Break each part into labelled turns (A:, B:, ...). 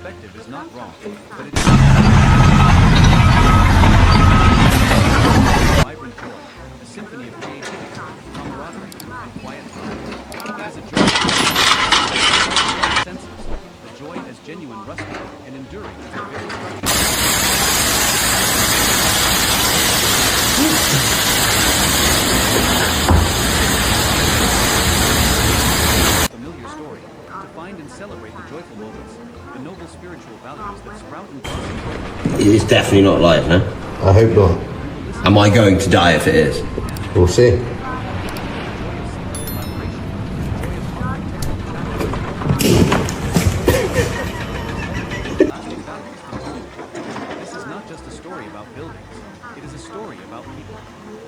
A: perspective is not wrong, but it is vibrant joy, a symphony of creativity, camaraderie, and quiet pride. It is a joy that senses, the joy as genuine, rustic, and enduring as the very familiar story, to find and celebrate the joyful moments, the noble spiritual values that sprout and blossom.
B: It's definitely not live, no?
C: I hope not.
B: Am I going to die if it is?
C: We'll see.
A: This is not just a story about buildings. It is a story about people.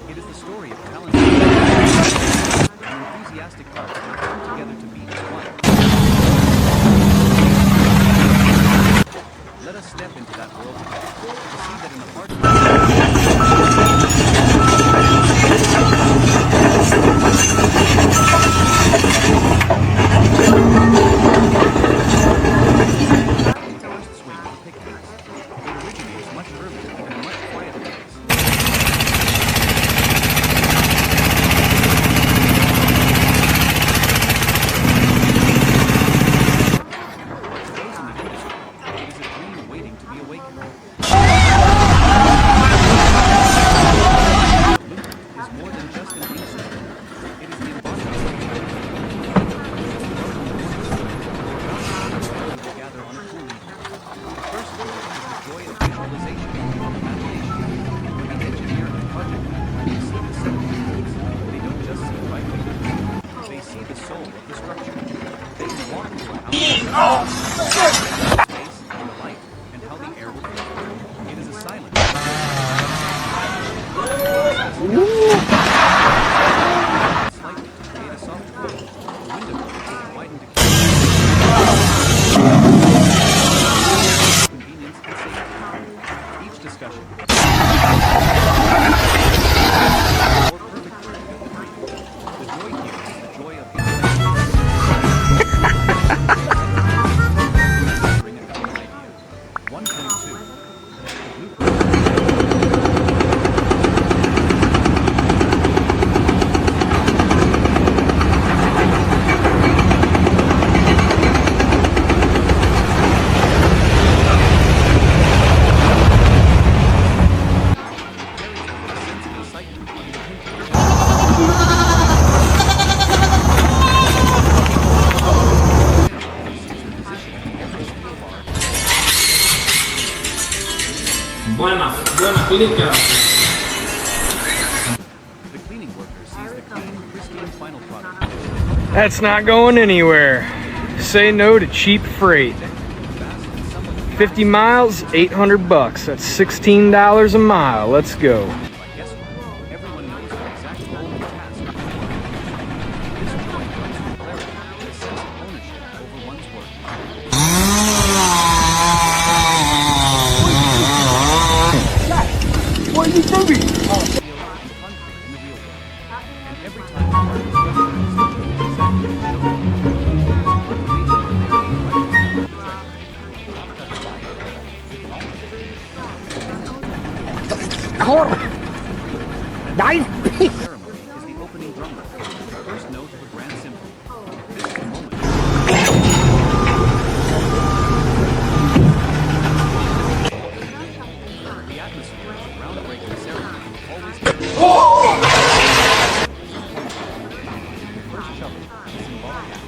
A: It is the story of talent and enthusiastic hearts that come together to beat as one. Let us step into that world together to see that in the heart first swing of the picnics. It originates much earlier and in a much quieter place.
D: Buena clica.
A: The cleaning worker sees the clean, pristine final product.
E: That's not going anywhere. Say no to cheap freight. 50 miles, $800. That's $16 a mile. Let's go.
A: Guess what? Everyone knows the exact role and task. This joy comes from clarity and a sense of ownership over one's work.
E: What are you doing?
A: And every time the part is recognized, exactly
E: Nice.
A: ceremony is the opening drum roll, the first note of a grand symphony. This is the moment. The atmosphere of the groundbreaking ceremony always first shovel, the symbolic act.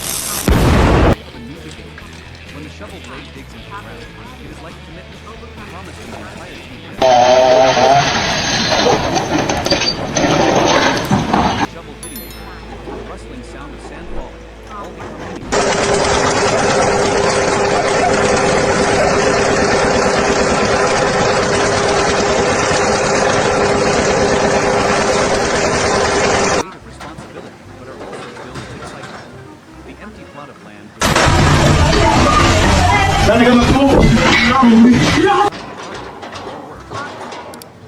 A: Of a new beginning. When the shovel blade digs into the ground, it is like a commitment, a promise to the entire team. Shovel hitting the ground, the rustling sound of sand falling, all becoming weight of responsibility, but are also filled with excitement. The empty plot of land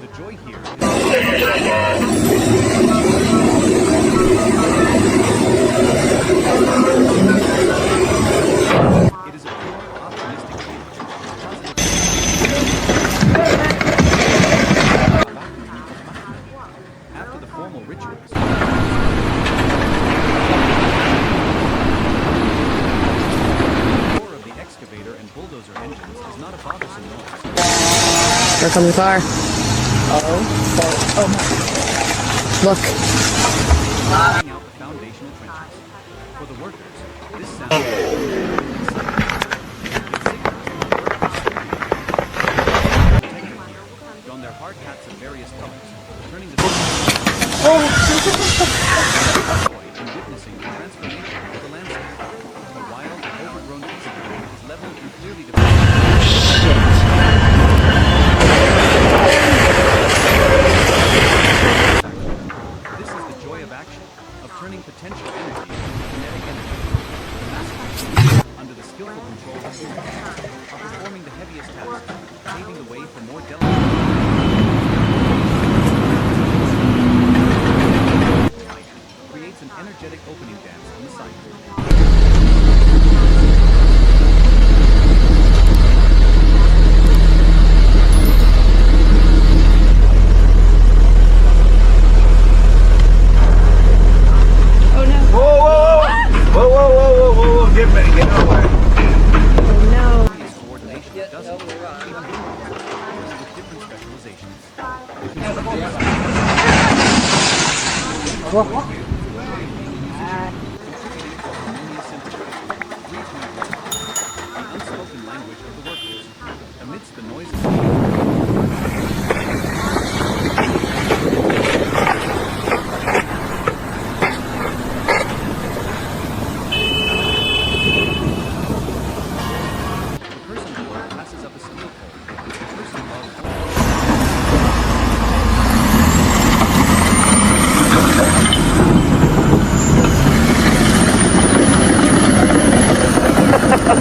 A: the joy here is
C: Here comes the car. Look.
A: Laying out the foundational trenches. For the workers, this sound don their hard hats of various colors, turning the joy in witnessing the transformation of the landscape. A wild, overgrown piece of land is leveled and clearly defined. This is the joy of action, of turning potential energy into kinetic energy. The masters, under the skillful control of humans, are performing the heaviest tasks, paving the way for more delicate. Creates an energetic opening dance on the site. Coordination of dozens, even hundreds, with different specializations. The unspoken language of the workers, amidst the noise of passes up a steel pole. The person above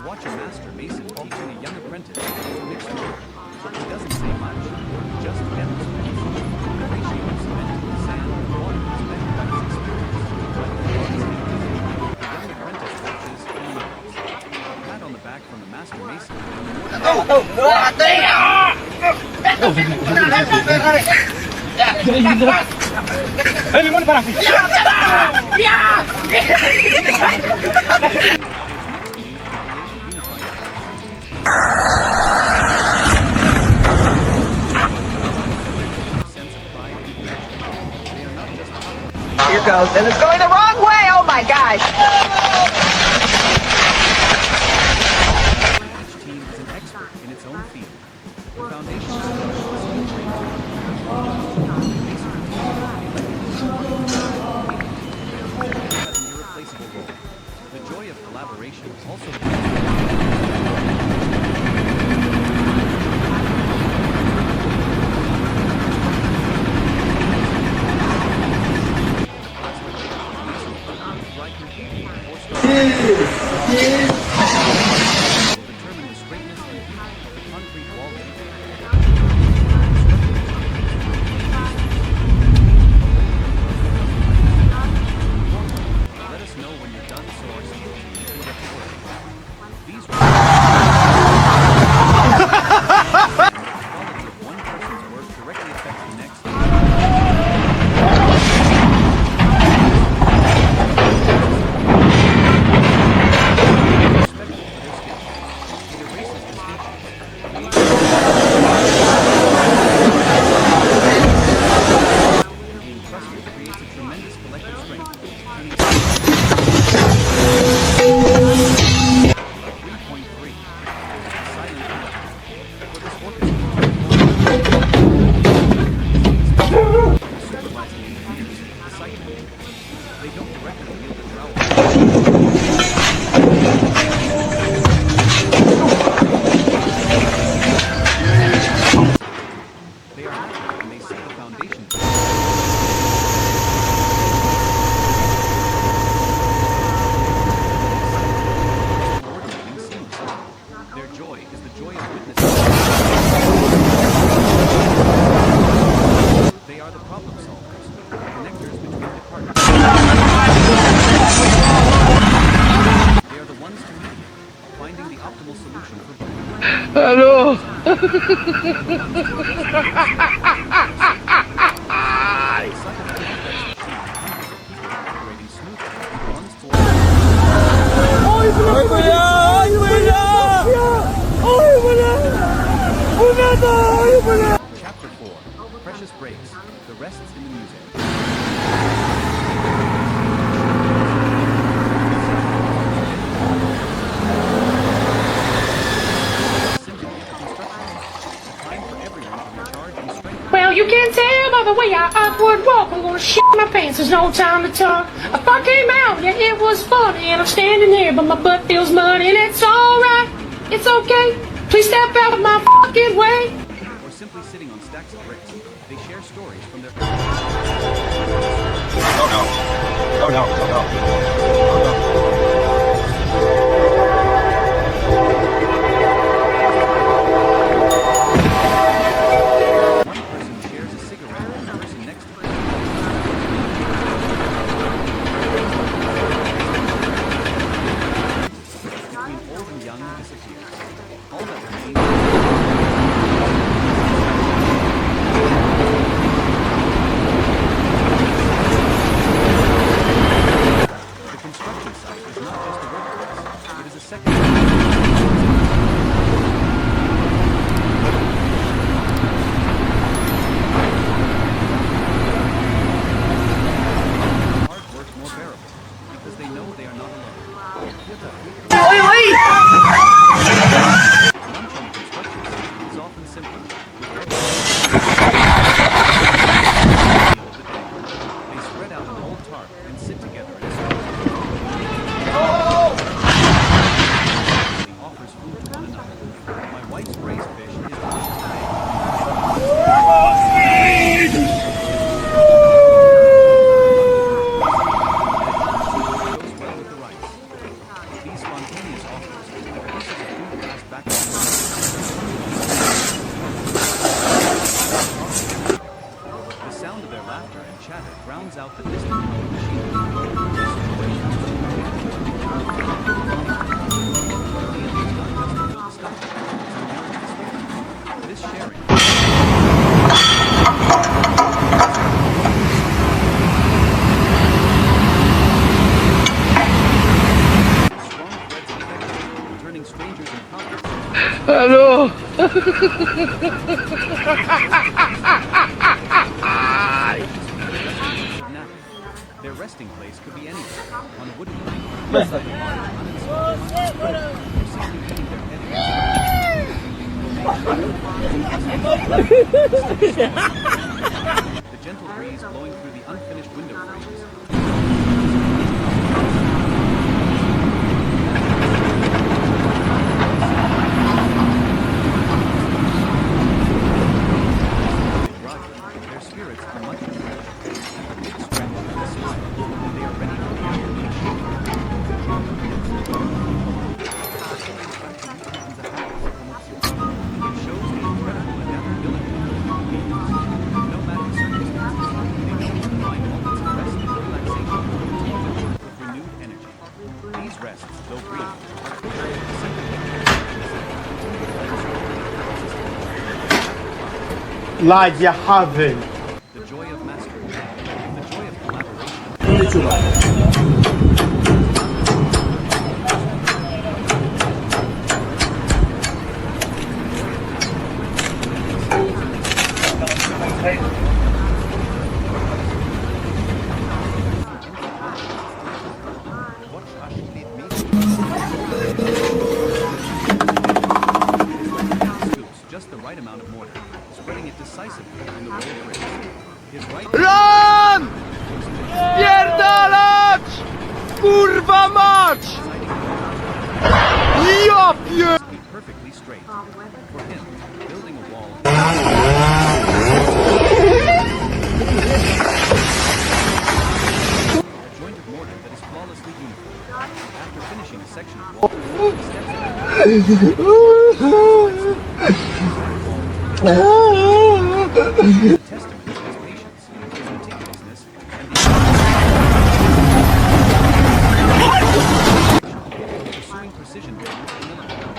A: watch a master mason teaching a young apprentice to mix wood. He doesn't say much, just demonstrates. The ratio of cement to sand and water is measured by his experience. The young apprentice watches and nods. A pat on the back from the master mason.
F: Here goes, and it's going the wrong way. Oh my gosh.
A: Each team is an expert in its own field. The foundation has an irreplaceable role. The joy of collaboration also determine the straightness and height of the concrete wall. Let us know when you're done so our steel team can get to work. These the quality of one person's work directly affects the next. Creates a tremendous collective strength, turning 3.3. Silent conductor. For this orchestra, supervising engineers, the site. They don't directly wield the trowel. They are happy when they see the foundation. Their joy is the joy of witnessing. They are the problem solvers, the connectors between departments. They are the ones to mediate, finding the optimal solution for both.
E: Hello.
A: Operating smoothly, one's for
E: Ay, wala!
A: physics. The rest's in the music. Simply a construction site. A time for everyone to recharge and strengthen.
G: Well, you can tell by the way I upward walk. I'm gonna shit my pants, there's no time to talk. I fuck came out, yeah, it was funny. And I'm standing there, but my butt feels muddy. And it's alright, it's okay. Please step out of my fucking way.
A: Or simply sitting on stacks of bricks. They share stories from their One person shares a cigarette with the person next to them. Between old and young disappears. All that remains. The construction site is not just a workplace, it is a second. Hard work more bearable, because they know they are not alone. Lunch on a construction site is often simple. They spread out an old tarp and sit together in a circle. Offers food to one another. My wife's braised fish is delicious today. Goes well with the rice. These spontaneous offers are pieces of food passed back and forth. The sound of their laughter and chatter drowns out the distant hum of machinery. This sharing. Strong threads of affection, turning strangers in confidence.
C: Hello.
A: Their resting place could be anywhere, on a wooden plank, or simply hitting their head. The gentle breeze blowing through the unfinished window frames. Their spirits are much refreshed, and a big stretch of the smile, and they are ready for the It shows the incredible adaptability of leaders. No matter the circumstances, they know how to find moments of rest and relaxation with renewed energy. These rests, though brief, are
C: Like you haven't.
A: the joy of mastery, the joy of collaboration. Scoops just the right amount of mortar, spreading it decisively on the roll of bricks. His right
C: Run! Pierdalać! Kurwa mać! Ja pier...
A: be perfectly straight. For him, building a wall a joint of mortar that is flawlessly uniform. After finishing a section of wall, he steps back. A testament to his patience, his meticulousness, and the pursuing precision building of the military.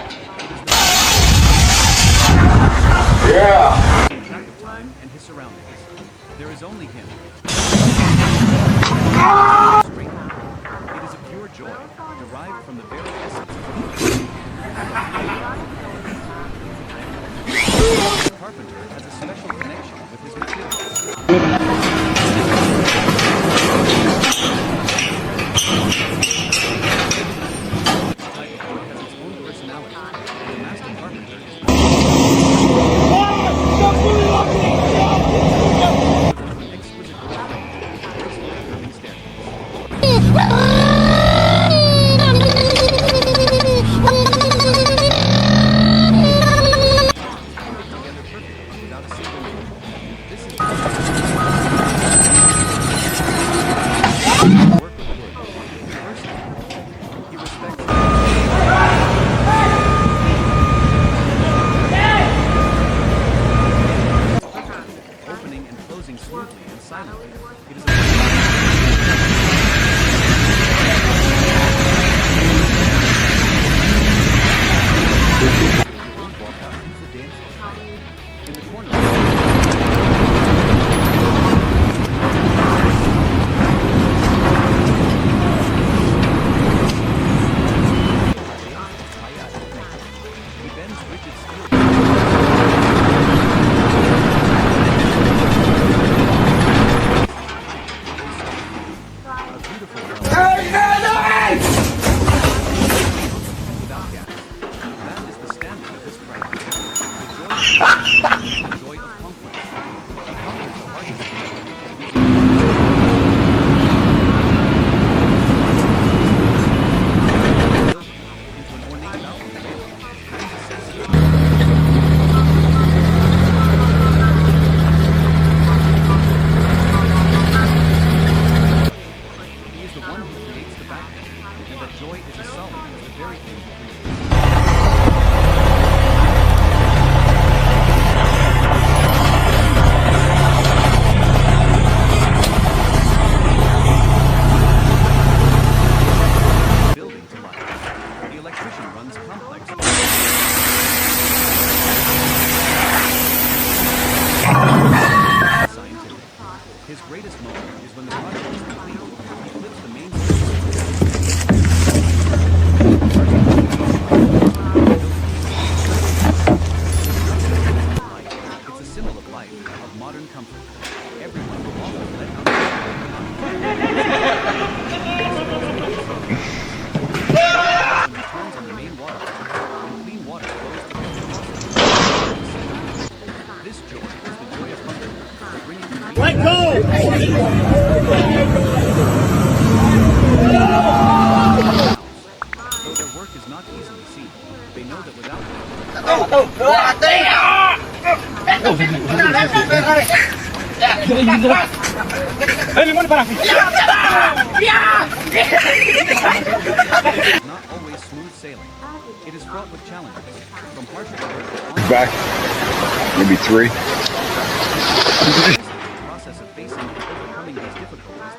A: It is track of time and his surroundings. There is only him. Straight line. It is a pure joy, derived from the very essence of the carpenter has a special connection with his materials. closing smoothly and silently. It is walk out into the dance floor. In the corner. He bends rigid steel. A beautiful without gas. That is the standard of this project. The joy of conquest. He conquers the hardest. Into an ornate mountain. He is the one who creates the background, and that joy is as solid as the very thing he creates. Building to life. The electrician runs complex. Scientific. His greatest moment is when the project is complete. He flips the main It's a symbol of life, of modern comfort. Everyone will always let out. Returns on the main water, and clean water flows to the This joy is the joy of hunger, bringing
C: Let go!
A: Though their work is not easily seen, they know that without them, it's not always smooth sailing. It is fraught with challenges, from harsher work
H: Back. Maybe 3.
A: the process of facing and overcoming these difficulties.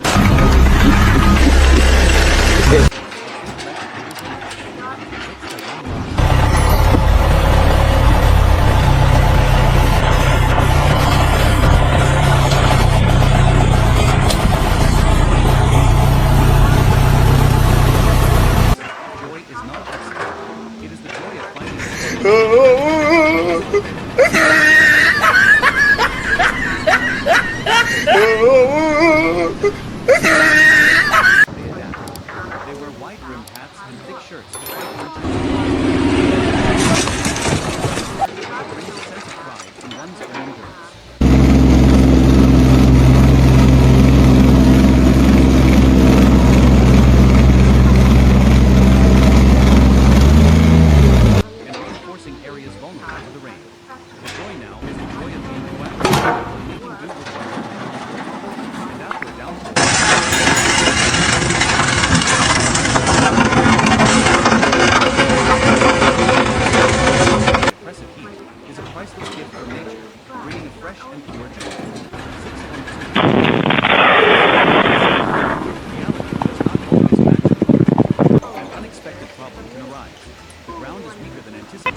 A: Joy is not obstacle. It is the joy of finding they adapt. They wear wide-brimmed hats and thick shirts to fight winter. It brings a sense of pride in one's own endurance. And reinforcing areas vulnerable to the rain. The joy now is the joy of being proactive, making do with what you have. And after a downfall, the oppressive heat is a priceless gift from nature, bringing a fresh and pure joy. 6.2. Reality does not always match the word. An unexpected problem can arise. The ground is weaker than anticipated.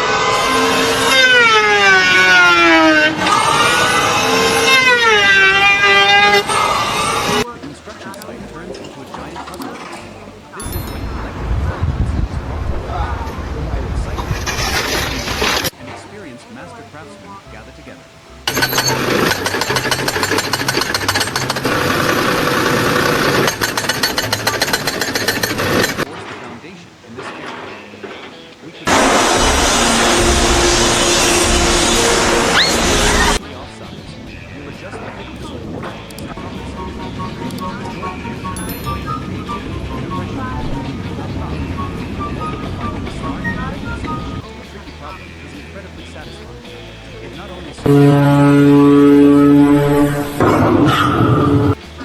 A: The construction site turns into a giant puzzle. This is when collective intelligence is brought together. Excitement and experienced master craftsmen gather together. Force the foundation in this area. We could offsides. We were just like this whole A tricky problem is incredibly satisfying. It not only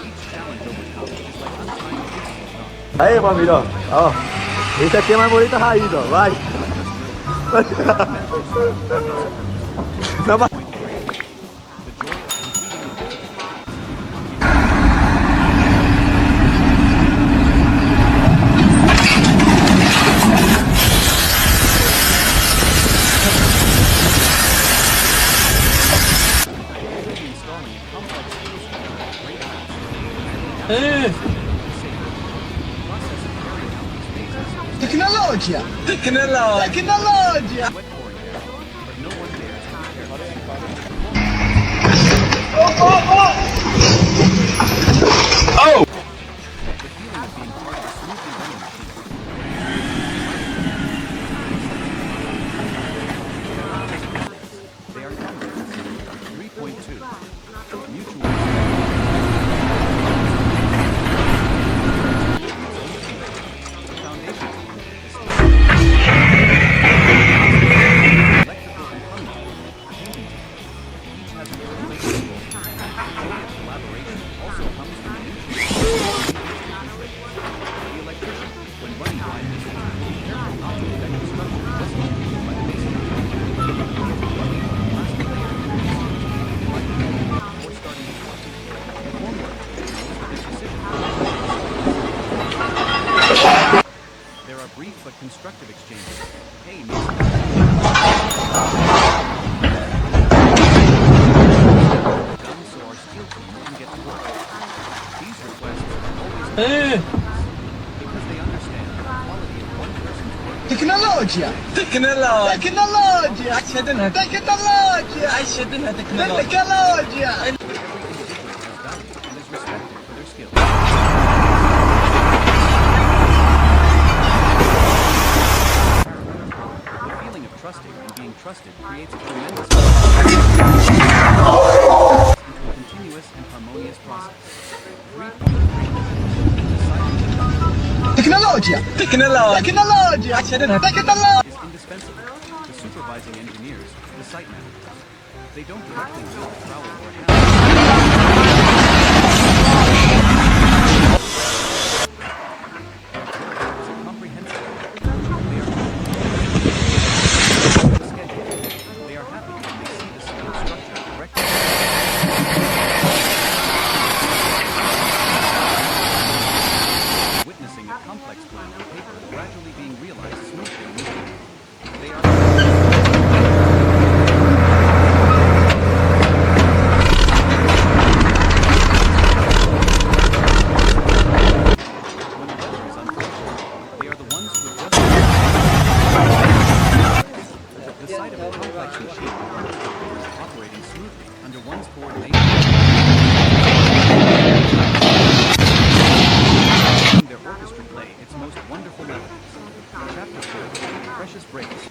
A: each challenge overcome is like untying a jigsaw knot.
C: Aí, família, ó. Esse aqui é mais bonito raiz, ó. Vai.
A: The joy of completing a difficult
F: Tecnologia! Tecnologia!
A: Wet pouring there, but no one dares to be careless. The feeling of being part of a smoothly running machine. They are comrades. 3.2. Mutual the foundation is electrical and plumbing, painting. Each has an irreplaceable role. Collaboration also comes from the mutual. The electrician, when running by his will be careful not to affect the structure just completed by the masonry. Last layer before starting the work. The formwork knows that his decision. There are brief but constructive exchanges. Hey, mason. Done so our steel team can get to work. These requests are always because they understand the quality of one person's work.
F: Tecnologia! Tecnologia! Tecnologia! Tecnologia! Tecnologia!
A: Every individual has value and is respected for their skills. The feeling of trusting and being trusted creates a tremendous into a continuous and harmonious process. 3.3.
F: Tecnologia! Tecnologia! Tecnologia!
A: Is indispensable to supervising engineers, the site managers. They don't directly wield a trowel or a hammer. Is a comprehensive. They are happy when they see the skilled structure correctly. Witnessing a complex plan on paper gradually being realized smoothly. They are when the weather is unfavorable, they are the ones who adjust the sight of a complex machine operating smoothly under one's coordination. Their orchestra play its most wonderful melodies. Chapter 4, Precious Breaks.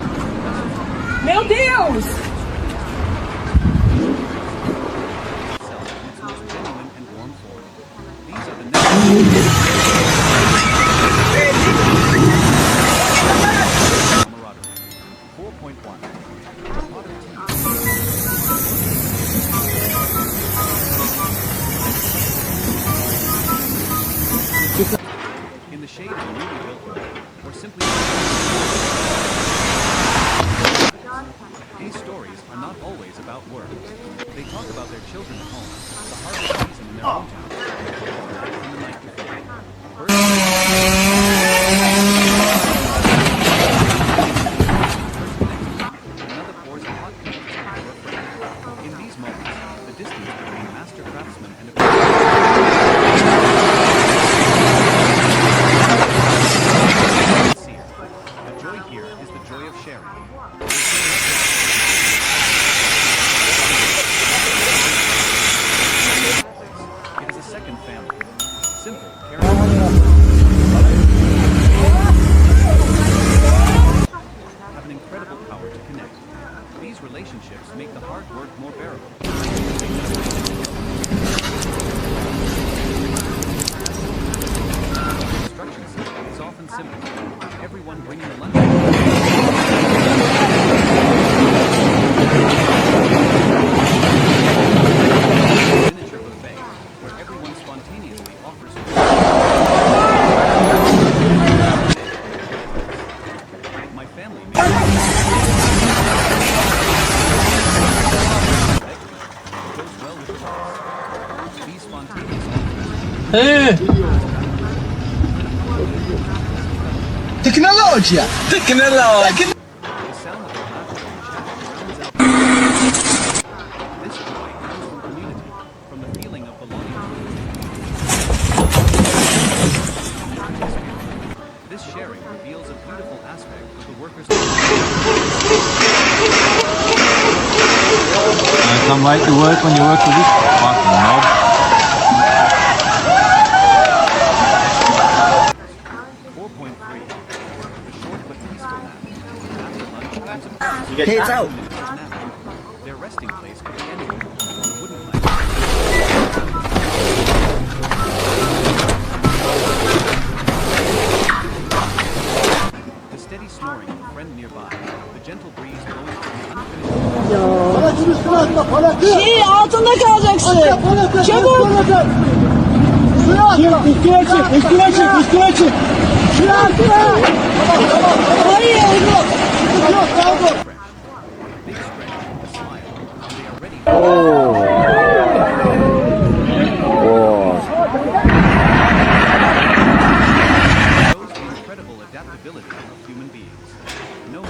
F: Meu Deus!
A: Itself in its most genuine and warm form. These are the necessary camaraderie. 4.1. Pot of tea. In the shade of a newly built building, or simply these stories are not always about work. They talk about their children at home, the hardest season in their hometown, and the night before. Another pours a hot cup of tea for a friend. In these moments, the distance between master craftsman and sincere. The joy here is the joy of sharing. It is a second family. Simple, have an incredible power to connect. These relationships make the hard work more bearable. The construction system is often simple. Everyone bringing a lunch. Miniature buffet, where everyone spontaneously offers. My family goes well with the rice. Be spontaneous.
F: Tecnologia! Tecnologia!
A: The sound of the laughter and chat rounds out. This joy comes from community, from the feeling of belonging. beautiful aspect of the workers'
I: Come right to work when you work for this fucking knob.
A: 4.3. The short but peaceful nap. After lunch comes a
C: Heads out.
A: nap. Their resting place could be anywhere. On a wooden plank. The steady snoring of a friend nearby. The gentle breeze blowing through the unfinished.
F: Şey altında kalacaksın. Çabuk.
C: Üstüne çık.
F: Hayır.
A: Big stretch, a smile, and they are ready. Shows the incredible adaptability of human beings. No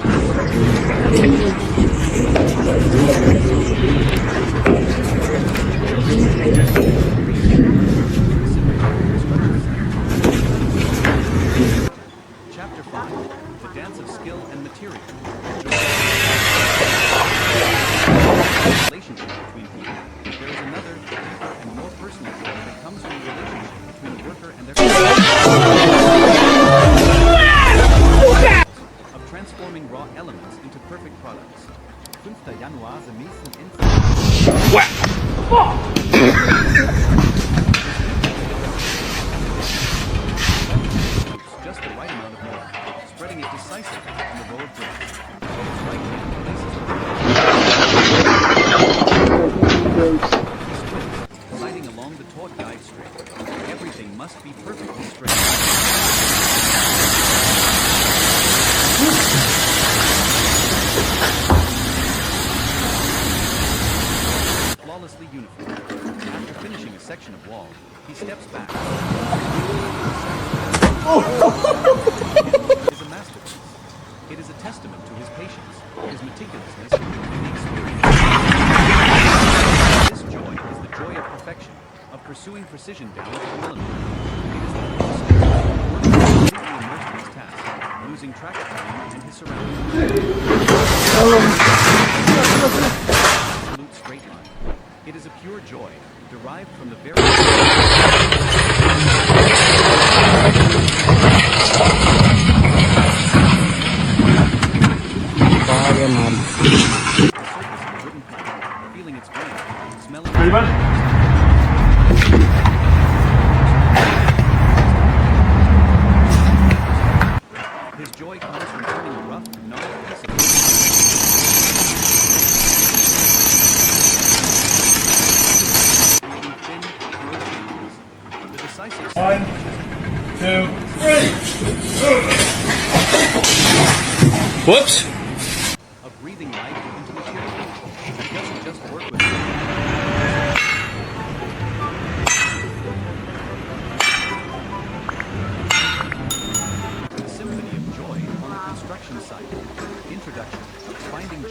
A: Chapter 5. The dance of skill and material. Relationship between people. There is another, deeper, and more personal joy that comes from the relationship between the worker and their of transforming raw elements into perfect products. 5. Januar the nächsten just the right amount of milk, spreading it decisively on the row of bricks. Its right hand places the sliding along the taut guide straight. Everything must be perfectly straight. Flawlessly uniform. After finishing a section of wall, he steps back. Is a masterpiece. It is a testament to his patience, his meticulousness, and the experience. This joy is the joy of perfection, of pursuing precision down to the millimeter. It is the process of completely immersed in his task, losing track of time and his surroundings. Absolute straight line. It is a pure joy, derived from the very feeling its grain, smelling his joy comes from turning a rough, gnarled piece of creating thin, close changes. The decisive
I: 1, 2, 3. Whoops.
A: of breathing life into material. It doesn't just work with the symphony of joy on the construction site. Introduction. Finding joy.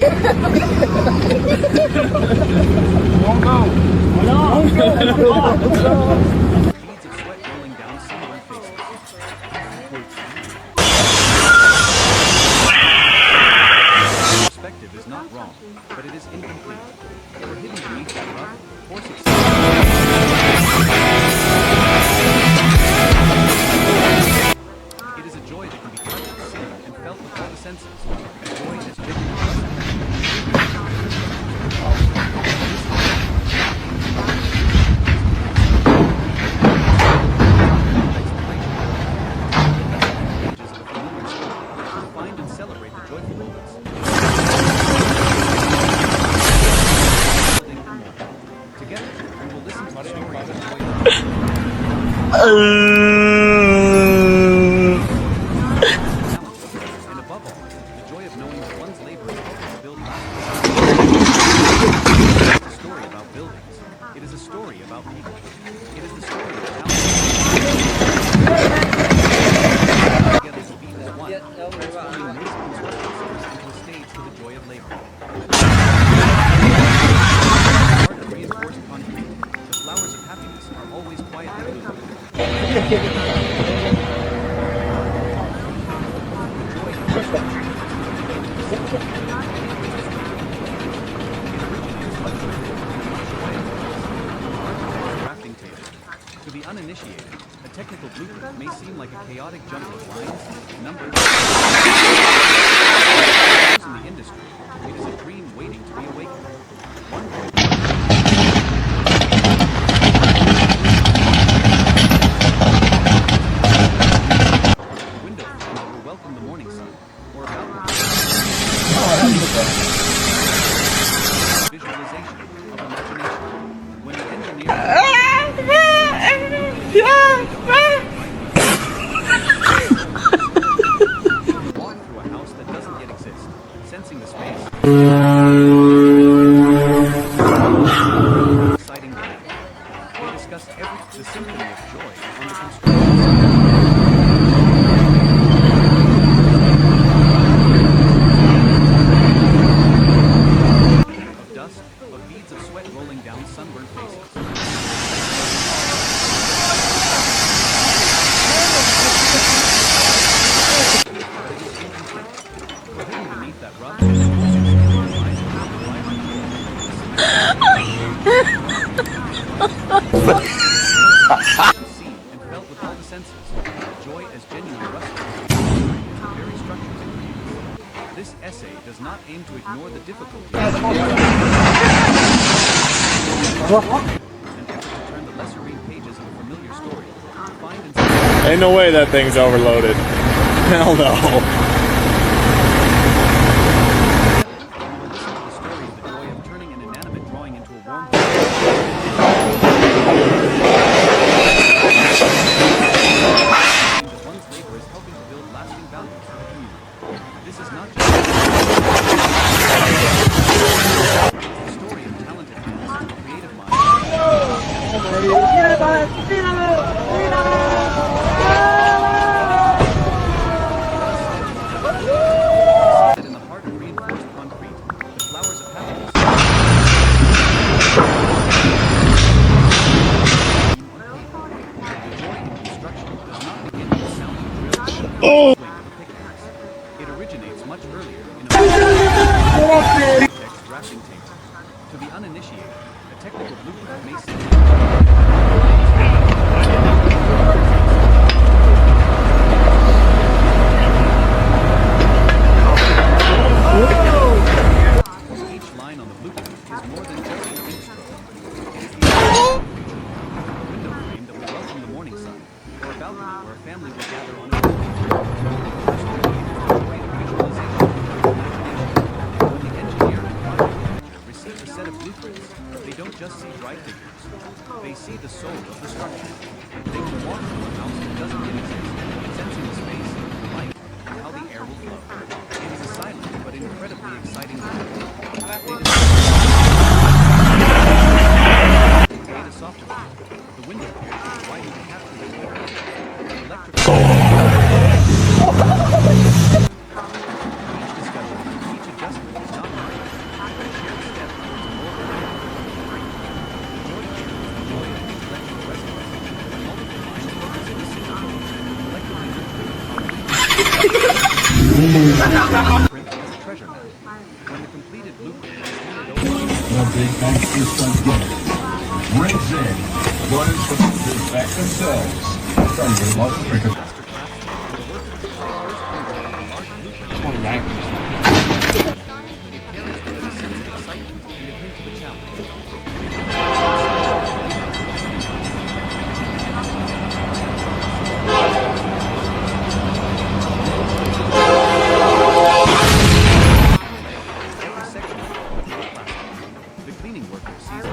A: Beads of sweat rolling down sunburned faces. Perspective is not wrong, but it is incomplete. For hidden beneath that rough, force it is a joy that can be touched, seen, and felt with all the senses. A joy as big to find and celebrate the joyful moments. Together, we will listen to the story of the joy and above all, the joy of knowing that one's labor is helping to build It's a story about buildings. It is a story about people. It is the story of talent. Together to be as one, transforming most construction sites into a stage for the joy of labor. Hard and reinforced concrete, the flowers of happiness are always quietly blooming. To the uninitiated, a technical blueprint may seem like a chaotic jumble of lines, numbers, in the industry. It is a dream waiting to be awakened. Window frame that will welcome the morning sun, or about visualization of imagination. When the engineer walk through a house that doesn't yet exist, sensing the space. Exciting day. They discuss the symphony of joy on the construction of dust, of beads of sweat rolling down sunburned faces. Hidden beneath that rough, seen and felt with all the senses, joy as genuine rustling, the very structures it creates. This essay does not aim to ignore the difficulties, an effort to turn the lesser-read pages of a familiar story, to find and see.
E: Ain't no way that thing's overloaded. Hell no.
A: Listen to the story of the joy of turning an inanimate drawing into a warm that one's labor is helping to build lasting values for the community. This is not just the story of talented hands and creative minds. Set in the heart of reinforced concrete, the flowers of happiness. The joy in construction does not begin with the sound of drills and the swing of a pickaxe. It originates much earlier in a text drafting table. To the uninitiated, a technical blueprint may seem each line on the blueprint is more than just an ink stroke. It is the window frame that will welcome the morning sun, or a balcony where a family will gather on a when the engineer and contractor receive a set of blueprints, they don't just see bright figures. They see the soul of the structure. They can walk through a house that doesn't yet exist, sensing the space, the light, and how the air will flow. It is a silent but incredibly exciting journey. Data software. The window here is widened to capture the electric. Each discussion, each adjustment is not mine. A shared step towards a more reliable world. The joy here is the joy of intellectual resonance. When multiple minds focus in a single goal, collectively blueprint as a treasure map. When the completed blueprint is handed over,
H: Rings in. Runners from the back themselves. From the local cricket.
A: the cleaning worker sees it.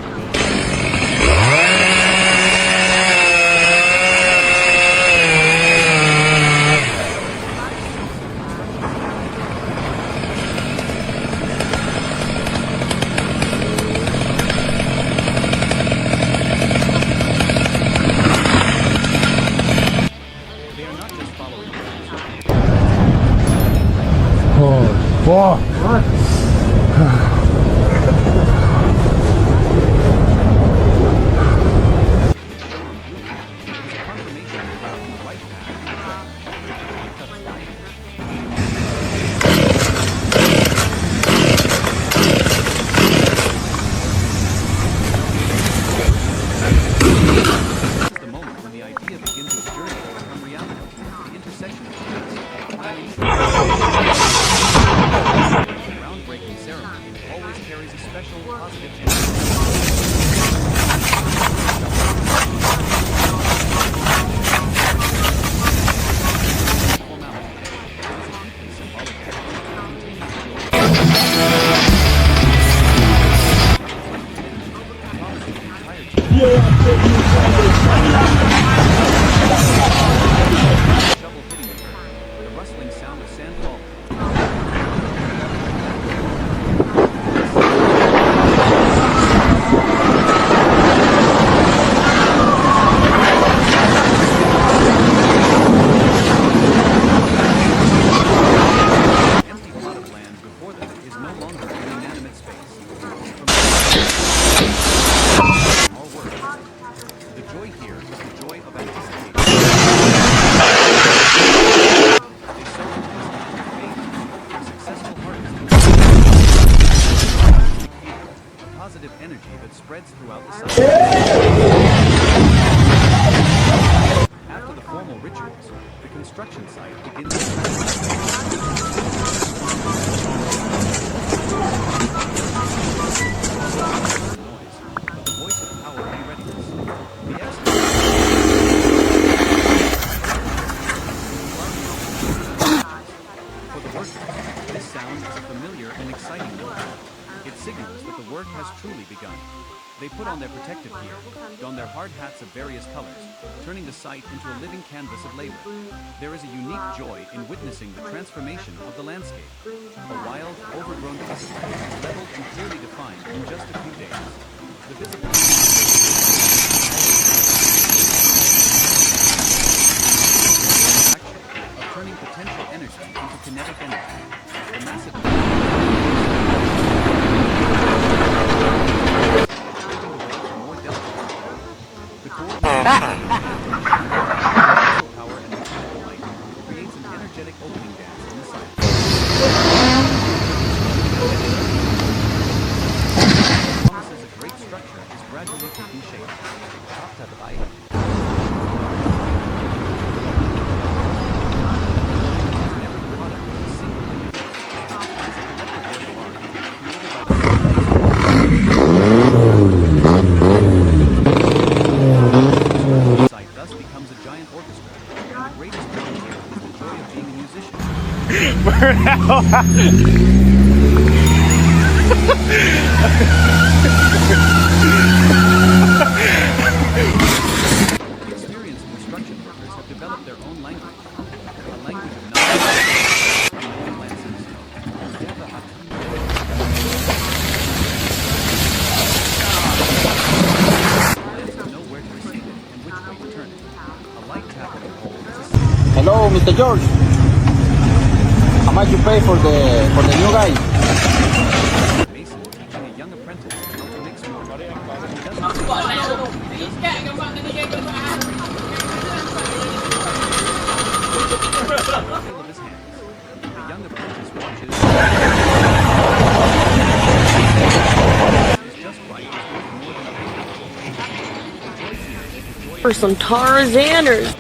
A: is the joy of anticipation. They sow into this land faith, a successful harvest, a positive energy that spreads throughout the site. After the formal rituals, the construction site begins to noise, but the voice of power and readiness. The For the workers, this sound is a familiar and exciting note. It signals that the work has truly begun. They put on their protective gear, don their hard hats of various colors, turning the site into a living canvas of labor. There is a unique joy in witnessing the transformation of the landscape. A wild, overgrown discipline, leveled and clearly defined in just a few days. The visible of turning potential energy into kinetic energy. The massive more delicate. The coordination power and mechanical light creates an energetic opening dance in the site. Promises a great structure is gradually taking shape. The site thus becomes a giant orchestra, and the greatest joy here is the joy of being a musician. Experienced construction workers have developed their own language, a language of
I: Hello, Mr. George. How much you pay for the new guy?
A: Mason teaching a young apprentice how to mix wood. Of his hands. The young apprentice watches. Is just right. More than a
J: For some Tarzaners.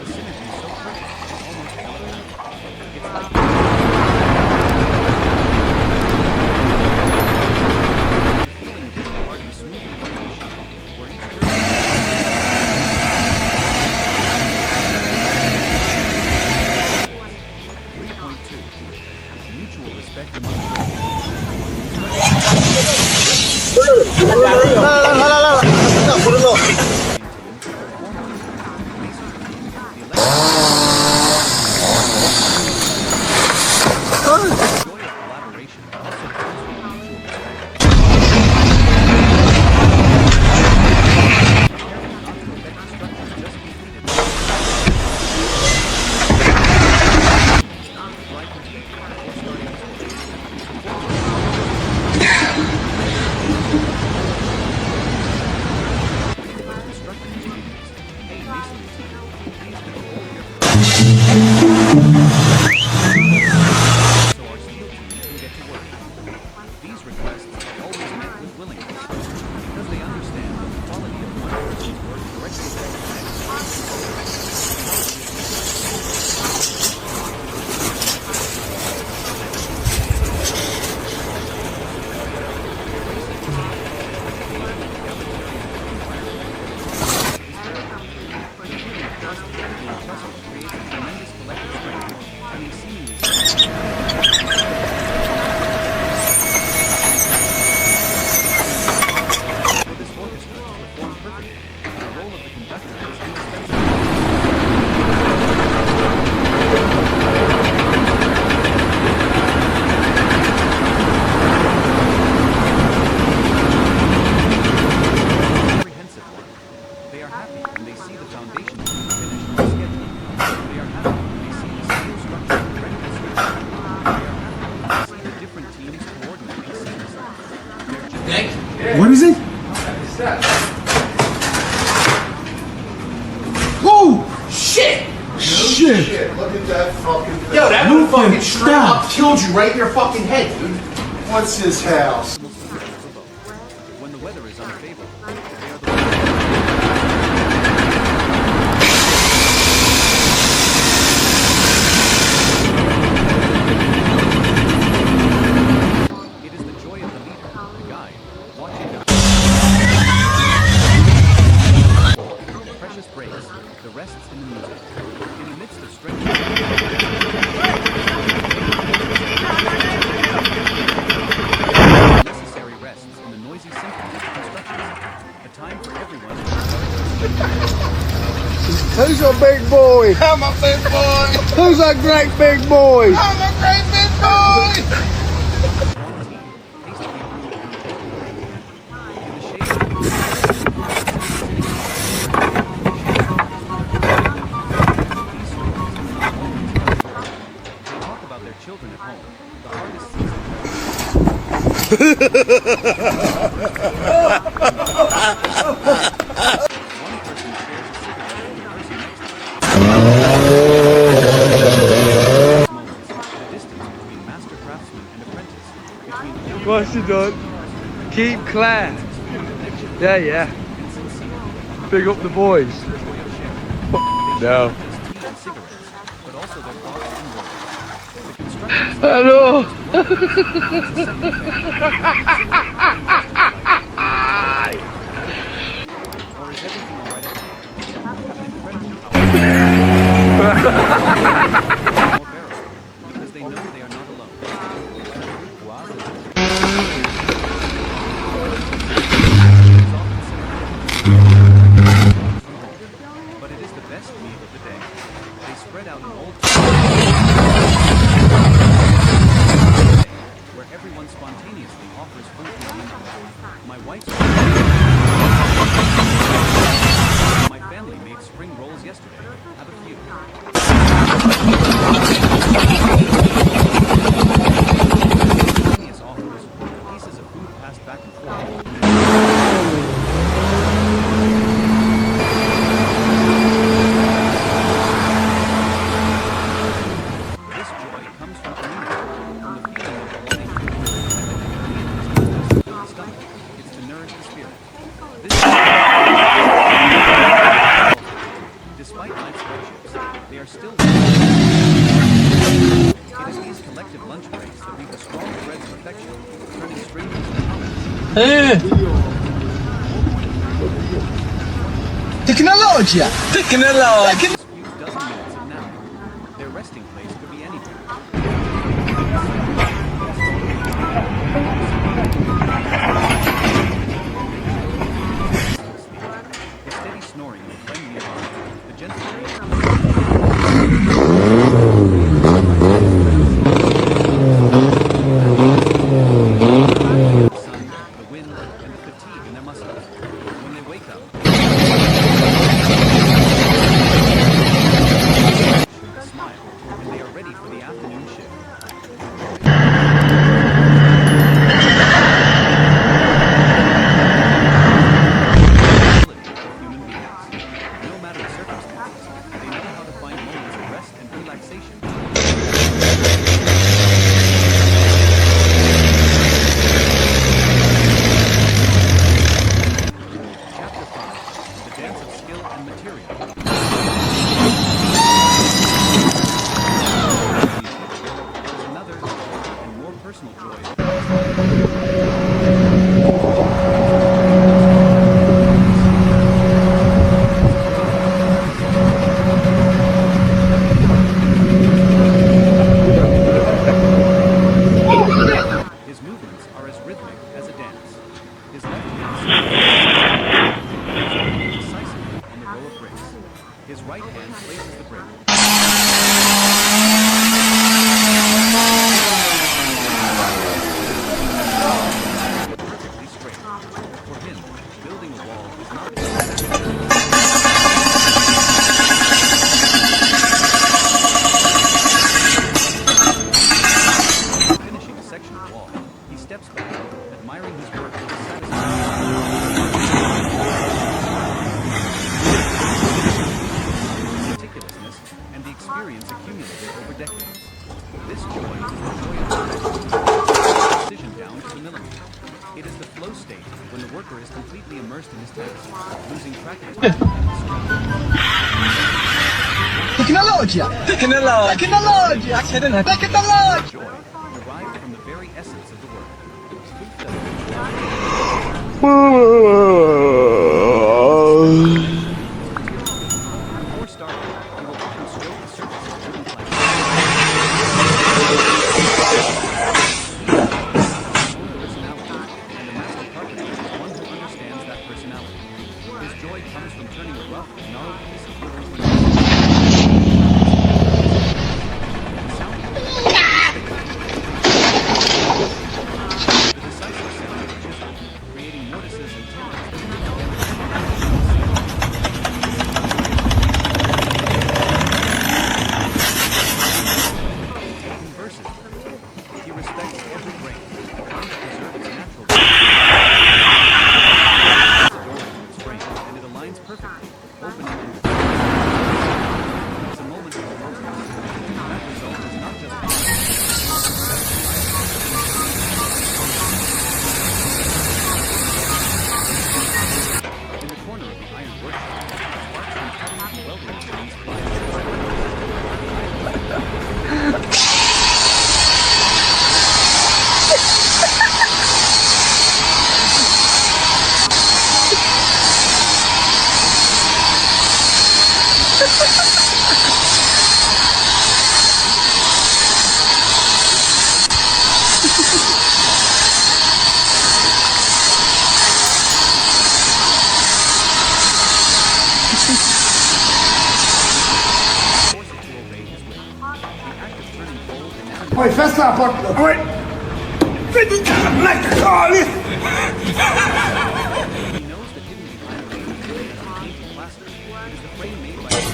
C: shit! Look at that fucking thing. Yo, that one fucking straight up killed you right in your fucking head, dude. What's his house?
A: When the weather is unfavorable, they are It is the joy of the leader, the guide, watching the precious breaks, the rests in the music. In the midst of strength. Necessary rests in the noisy symphony of construction. A time for everyone to
C: Who's a big boy? I'm a big boy. Who's a great big boy? I'm a great big boy.
A: They talk about their children at home. The hardest season. One person shares a cigarette with the person next to them. Moments, the distance between master craftsman and apprentice, between
C: What's he done? Keep clear. Yeah, yeah.
A: and sincere.
C: Big up the boys. No.
A: Tea and cigarettes, but also their thoughts and words. The construction
C: Hello.
A: or is everything all right? Because they know they are not alone. But it is the best meal of the day. They spread out an old where everyone spontaneously offers food to one another. My wife's my family made spring rolls yesterday. Have a few. Spontaneous offers, pieces of food passed back and forth. This joy comes from community, from the feeling of belonging to the stomach. It's to nourish the spirit. Despite life's hardships, they are still. It is these collective lunch breaks that weave the strong threads of affection, turning strangers to colleagues.
C: Tecnologia. Tecnologia.
A: Few dozen minutes of now. Their resting place could be anywhere. The steady snoring of a friend nearby, the gentle the sun, the wind, and the fatigue in their muscles. When they wake up, smile, and they are ready for the afternoon shift. Human beings. No matter the circumstances, they know how to find moments of rest and relaxation. Chapter 5. The Dance of Skill and Material. There is another and more personal joy. His movements are as rhythmic as a dance. His left hand decisively on the row of bricks. His right hand places the brick. Perfectly straight. For him, building a wall is not finishing a section of wall. He steps back, admiring his work with satisfaction. Meticulousness and the experience decades. This joy is the joy of perfection, precision down to the millimeter. It is the flow state when the worker is completely immersed in his task, losing track of time and stress.
I: Tecnologia! Tecnologia! Tecnologia! Tecnologia!
A: Joy derived from the very essence of the work. Before starting, you will often stroke the surface of wooden planks. Personality, and the master carpenter is one who understands that personality. His joy comes from turning a rough, gnarled piece of wood into an the decisive sound of the chisel, creating mortises and timbers. Converses, he respects every grain, trying to preserve its natural its frame, and it aligns perfectly, opening and it's a moment of focus. That result is not just in the corner of the iron workshop, sparks from cutting and welding machines force it to obey his will. The act of turning cold and now
C: Poi festa la porta. Poi. Vedi,
A: he knows that hidden behind the painted plaster, it is the frame made by hand.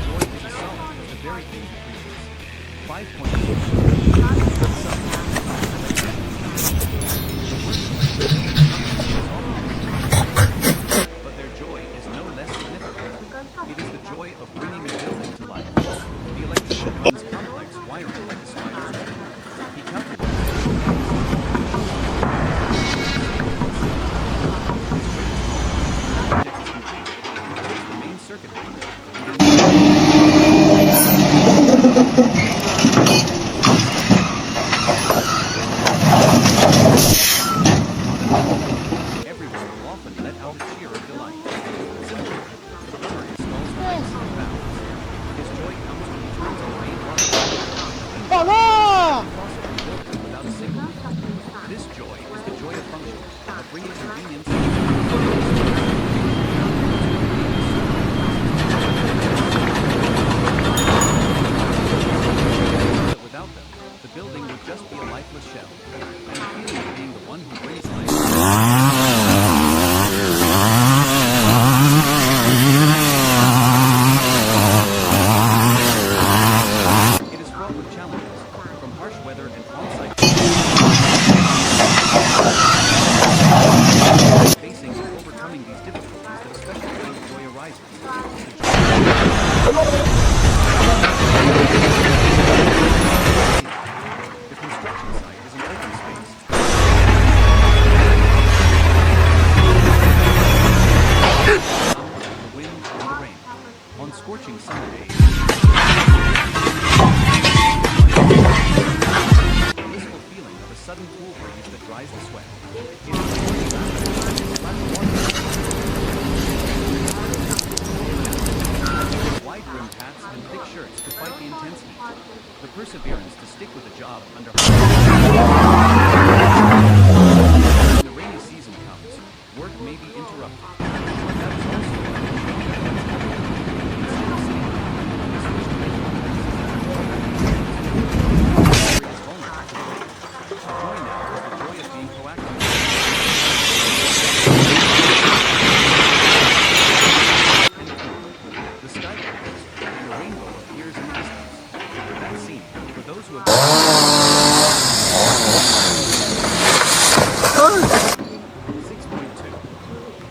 A: Joy is a solid as the very thing he creates. 5 But their joy is no less significant. It is the joy of bringing a building to life. The electrician runs complex wiring like a spider's web. He calculates the main circuit everyone will often let out a cheer of delight. Similarly, the drummer installs brakes and valves. His joy comes when he turns on the main water without a single leak. This joy is the joy of function, of bringing convenience. But without them, the building would just be a lifeless shell. And the feeling of being the one who brings life. It is fraught with challenges, from harsh weather and on-site facing and overcoming these difficulties that especially when joy arises. The construction site is an open space. The wind and the rain. On scorching summer days, the blissful feeling of a sudden cool breeze that dries the sweat. Wide-brimmed hats and thick shirts to fight the intense heat. The perseverance to stick with a job under when the rainy season comes, work may be interrupted. But that is also joy now is the joy of being proactive. The sky clears, and a rainbow appears in the distance. That scene, for those who have 6.2.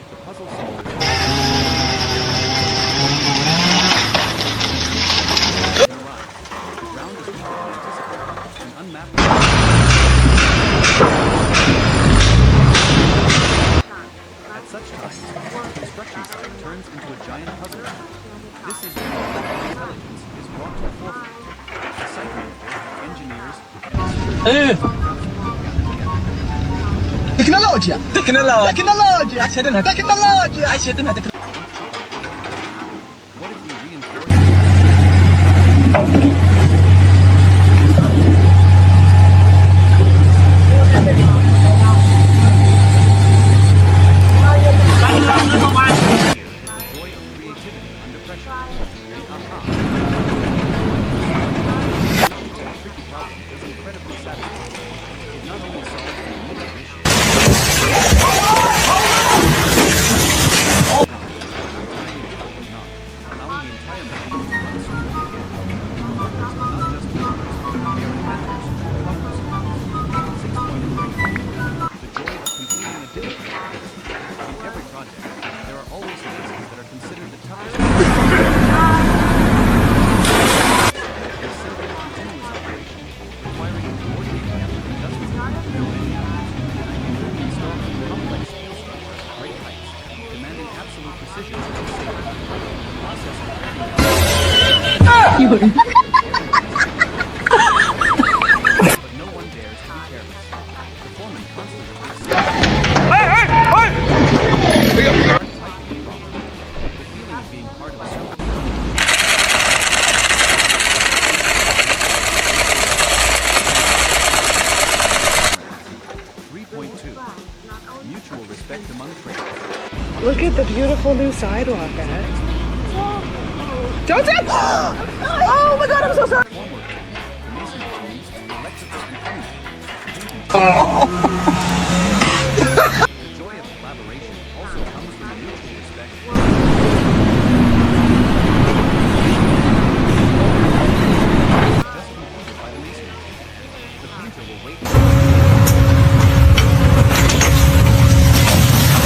A: The puzzle solver.
I: Tecnologia! Tecnologia! Tecnologia! Asyado na! Tecnologia! Asyado na!
A: What if we reinforce the joy of creativity under pressure? Aha. A tricky problem is incredibly satisfying. It not only solves the immediate issue, allowing the entire machine to run smoothly again. Workers are not just workers, they are inventors, progress makers. 6-point agreement. The joy of completing a difficult task. In every project, there are always phases that are considered the toughest. They simulate continuous operation, requiring a coordinated effort of dozens of people for many hours. Installing complex steel structures at great heights, demanding absolute precision to be safe. The process of carrying out but no one dares to be careless. The foreman constantly takes the feeling of being part of a super 3.2. Mutual respect among traders.
F: Look at the beautiful new sidewalk, Ed. Joseph! Oh my god, I'm so sorry!
A: The joy of collaboration also comes from the mutual respect. Just completed by the masonry. The painter will wait.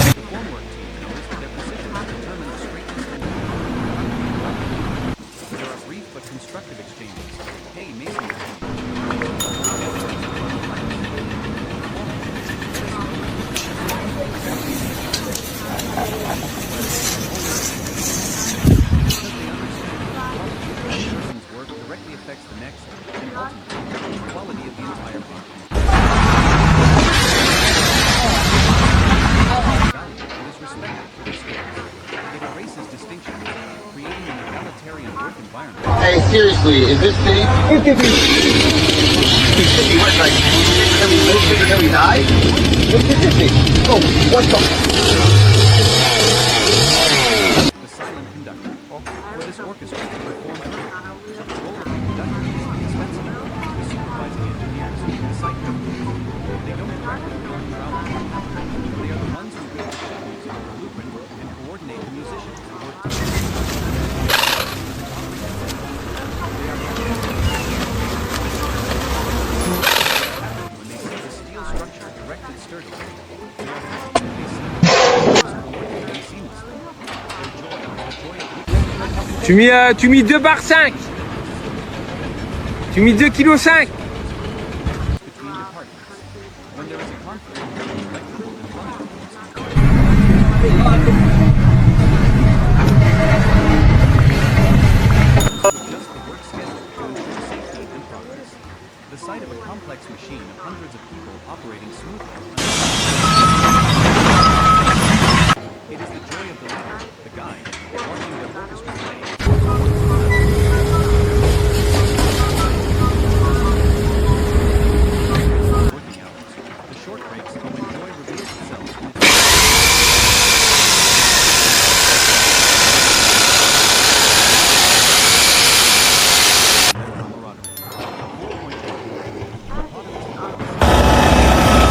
A: The formwork team knows that their precision will determine the straightness of the wall. There are brief but constructive exchanges. Hey, masonry team. Person's work directly affects the next and ultimately the quality of the entire project. Valued and is respected for their skills. It erases distinctions, creating an egalitarian work environment.
I: Hey, seriously, is this fake? 50-50. What, like, can we live here until we die? 50-50. Oh, what the?
A: The silent conductor. For this orchestra to perform perfectly, the role of the conductor is indispensable. The supervising engineers, the site workers. They don't directly build the travel. They are the ones who build the schedules and the blueprint and coordinate the musicians and work when they see the steel structure erected sturdily, they are happy when they see the coordinating seamlessly. Their joy is the joy of
E: Tu mets 2 par 5. Tu mets 2 kg 5.
A: between departments. When there is a conflict between electrical and plumbing adjust the work schedule to ensure safety and progress. The sight of a complex machine of hundreds of people operating smoothly. It is the joy of the leader, the guide, watching their orchestra play. Working hours. The short breaks are when joy reveals itself in its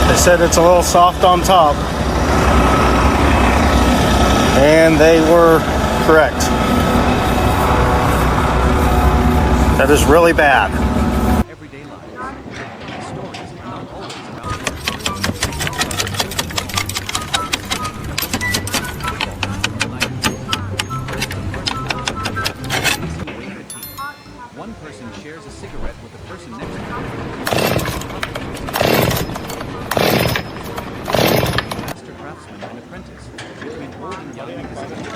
C: They said it's a little soft on top. And they were correct. That is really bad.
A: everyday lives. These stories are not always about work. One person shares a cigarette with the person next to them. Master craftsman and apprentice, between old and young musicians.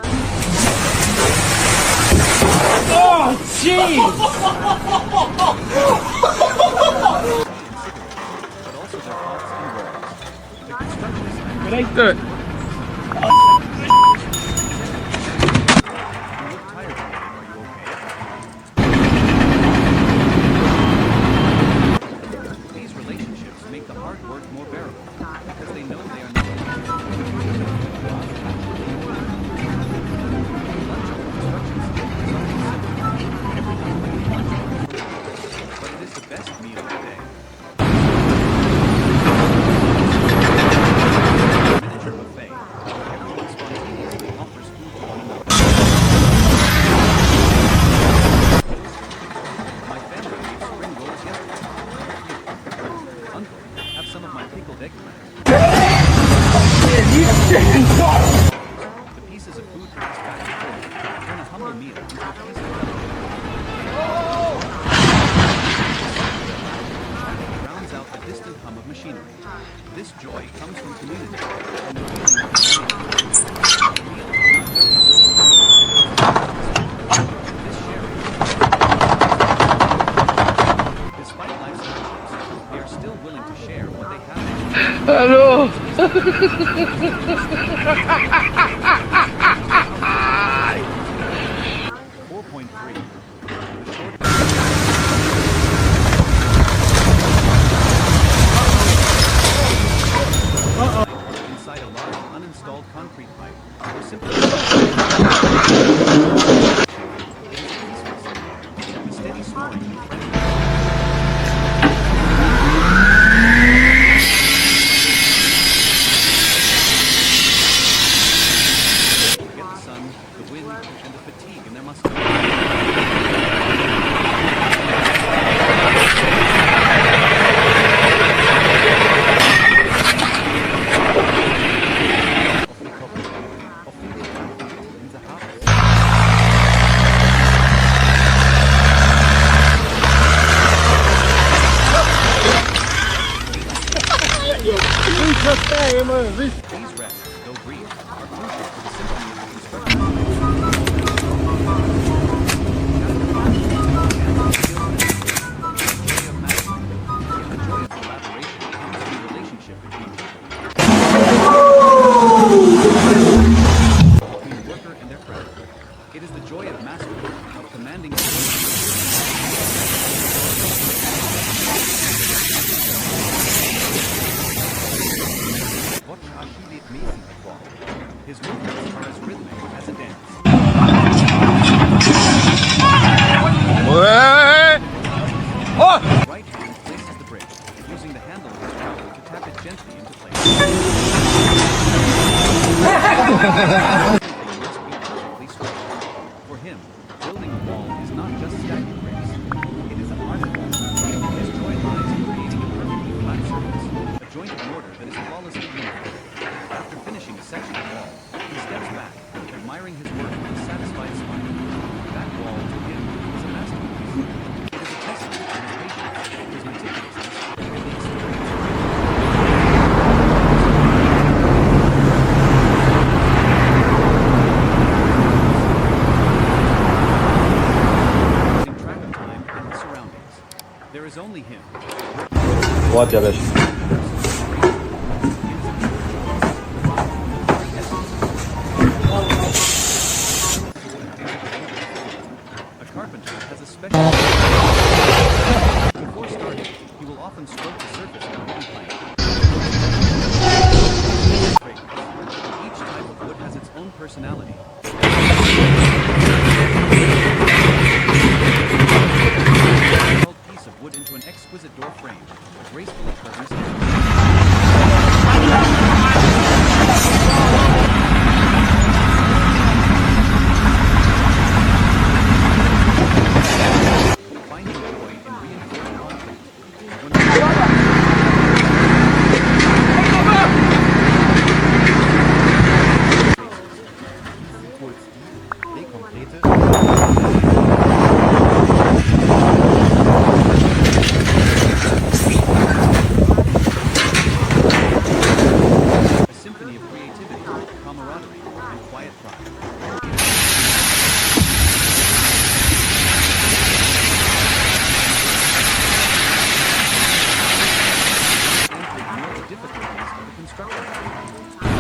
A: Oh, jeez!
E: Do it.
A: These relationships make the hard work more bearable because they know they are not. But it is the best meal of the day. Miniature buffet, where everyone spontaneously offers food to one another. My family made spring rolls yesterday. Uncle, have some of my pickled eggplant. The pieces of food passed back and forth turn a humble meal into a feast of drowns out the distant hum of machinery. This joy comes from community and the feeling of belonging. The meal is not just this sharing. Despite life's hardships, they are still willing to share what they have.
E: Hello.
A: 4.3. Inside a large uninstalled concrete pipe, or simply the steady snoring. Get the sun, the wind, and the fatigue in their muscles. These rests, though brief, are crucial to the symphony of the construction. The joy of collaboration comes from the relationship between worker and their craft. It is the joy of mastery, of commanding. His movements are as rhythmic as a dance. Right hand places the brake, using the handle of his trowel to tap it gently into place. Everything must be perfectly straight. For him, building a wall is not just stacking bricks. It is an art form. His joy lies in creating a perfectly flat surface, a joint of mortar that is flawlessly uniform. After finishing a section of wall, he steps back, admiring his work with a satisfied smile. That wall, to him, is a masterpiece. It is a testament to his patience, his meticulousness, and the experience. Losing track of time and his surroundings. There is only him.
I: What, Yavesh?
A: Carpenter has a special. Before starting, he will often stroke the surface of a wooden plank. Each type of wood has its own personality. A piece of wood into an exquisite door frame, a gracefully curved style. Finding joy in reinforced concrete. A symphony of creativity, camaraderie, and quiet pride. Difficulties of the construction.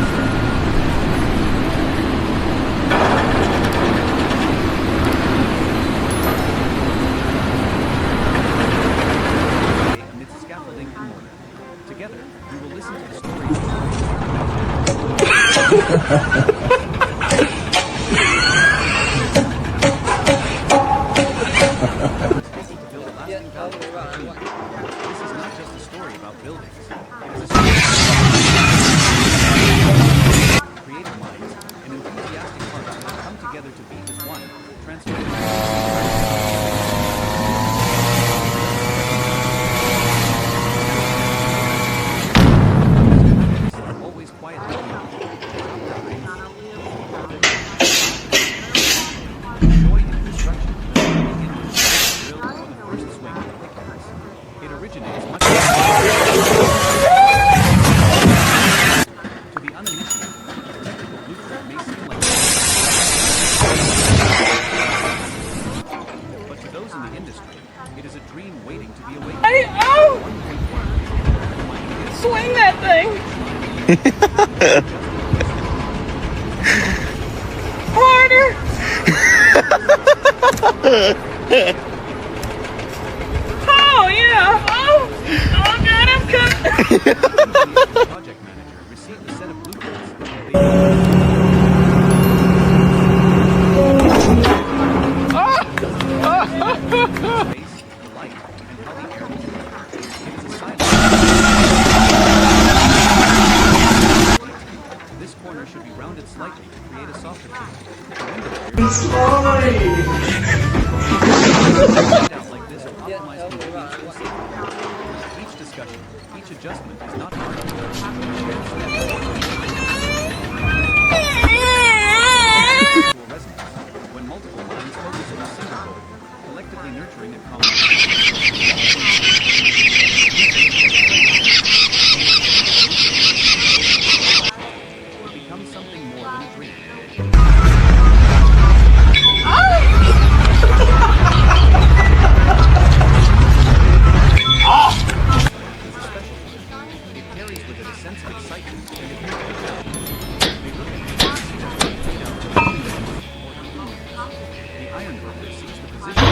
A: build lasting value for our community. This is not just a story about buildings. It is a story about creative minds and enthusiastic hearts that come together to be as one, transforming. Are always quietly joy in construction doesn't begin with the drill or the first swing of the pickaxe. It originates much to the uninitiated. A technical blueprint may seem like but to those in the industry, it is a dream waiting to be awakened.
J: Swing that thing. Harder. Oh yeah. Oh God, I'm coming.
A: Project manager received a set of blueprints. Space, light, and how the air will move. It is a science. This corner should be rounded slightly to create a softer shape. Laid out like this to optimize convenience and safety. Each discussion, each adjustment is not hard. When multiple minds focus on a single goal, collectively nurturing a common. It becomes something more than a dream. It's a special one. It carries with it a sense of excitement and it they look at it and see that it's made out of the ironmonger seeks the position.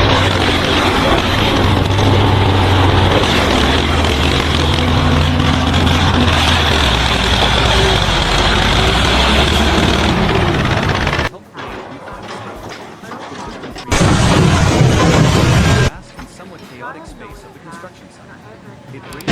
A: Vast and somewhat chaotic space of the construction site. It brings